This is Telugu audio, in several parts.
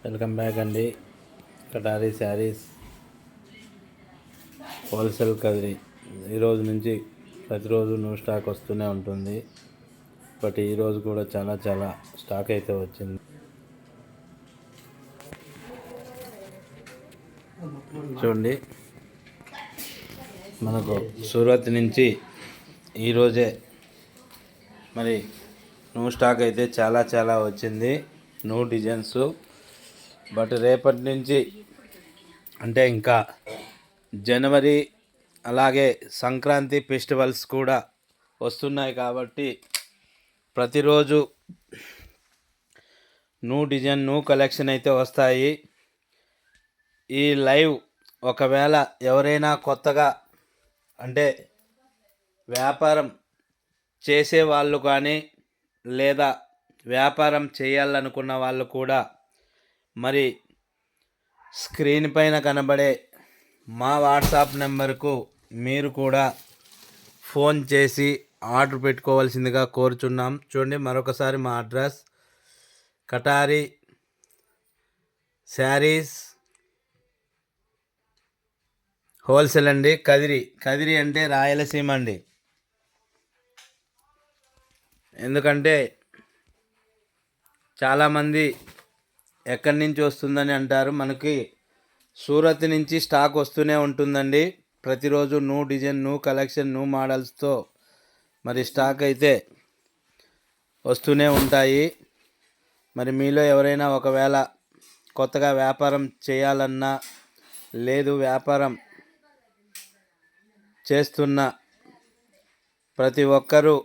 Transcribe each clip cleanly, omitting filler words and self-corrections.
వెల్కమ్ బ్యాక్ అండి. కటారీ శారీస్ హోల్సేల్ కదిరి ఈరోజు నుంచి ప్రతిరోజు న్యూ స్టాక్ వస్తూనే ఉంటుంది. బట్ ఈరోజు కూడా చాలా స్టాక్ అయితే వచ్చింది. చూడండి, మనకు సూరత్ నుంచి ఈరోజే మరి న్యూ స్టాక్ అయితే చాలా వచ్చింది. New designs. బట్ రేపటి నుంచి అంటే ఇంకా జనవరి అలాగే సంక్రాంతి ఫెస్టివల్స్ కూడా వస్తున్నాయి కాబట్టి ప్రతిరోజు న్యూ డిజైన్ న్యూ కలెక్షన్ అయితే వస్తాయి. ఈ లైవ్ ఒకవేళ ఎవరైనా కొత్తగా అంటే వ్యాపారం చేసే వాళ్ళు కానీ లేదా వ్యాపారం చేయాలనుకున్న వాళ్ళు కూడా మరి స్క్రీన్ పైన కనబడే మా వాట్సాప్ నెంబర్కు మీరు కూడా ఫోన్ చేసి ఆర్డర్ పెట్టుకోవాల్సిందిగా కోరుచున్నాం. చూడండి, మరొకసారి మా అడ్రస్ కటారీ శారీస్ హోల్సేల్ అండి. కదిరి అంటే రాయలసీమ అండి. ఎందుకంటే చాలామంది ఎక్కడి నుంచి వస్తుందని అంటారు. మనకి సూరత్ నుంచి స్టాక్ వస్తూనే ఉంటుందండి. ప్రతిరోజు new design new collection new మోడల్స్తో మరి స్టాక్ అయితే వస్తూనే ఉంటాయి. మరి మీలో ఎవరైనా ఒకవేళ కొత్తగా వ్యాపారం చేయాలన్నా లేదు వ్యాపారం చేస్తున్న ప్రతి ఒక్కరూ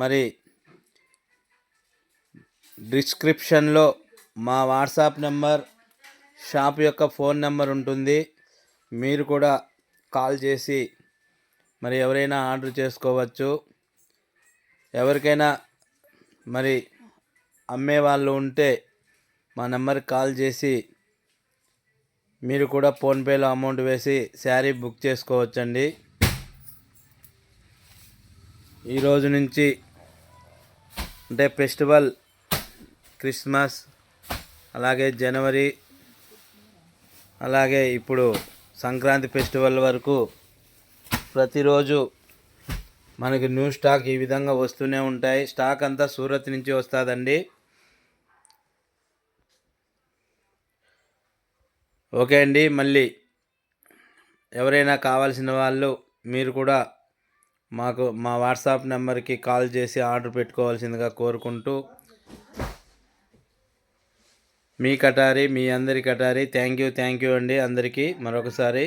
మరి డిస్క్రిప్షన్లో మా వాట్సాప్ నెంబర్ షాప్ యొక్క ఫోన్ నెంబర్ ఉంటుంది. మీరు కూడా కాల్ చేసి మరి ఎవరైనా ఆర్డర్ చేసుకోవచ్చు. ఎవరికైనా మరి అమ్మే వాళ్ళు ఉంటే మా నెంబర్కి కాల్ చేసి మీరు కూడా ఫోన్పేలో అమౌంట్ వేసి శారీ బుక్ చేసుకోవచ్చండి. ఈరోజు నుంచి అంటే ఫెస్టివల్ క్రిస్మస్ అలాగే జనవరి అలాగే ఇప్పుడు సంక్రాంతి ఫెస్టివల్ వరకు ప్రతిరోజు మనకి న్యూ స్టాక్ ఈ విధంగా వస్తూనే ఉంటాయి. స్టాక్ అంతా సూరత్ నుంచి వస్తుందండి. ఓకే అండి. మళ్ళీ ఎవరైనా కావాల్సిన వాళ్ళు మీరు కూడా మాకు మా వాట్సాప్ నెంబర్కి కాల్ చేసి ఆర్డర్ పెట్టుకోవాల్సిందిగా కోరుకుంటూ మీ కటారీ మీ అందరి కటారీ. థ్యాంక్ యూ అండి అందరికీ మరొకసారి.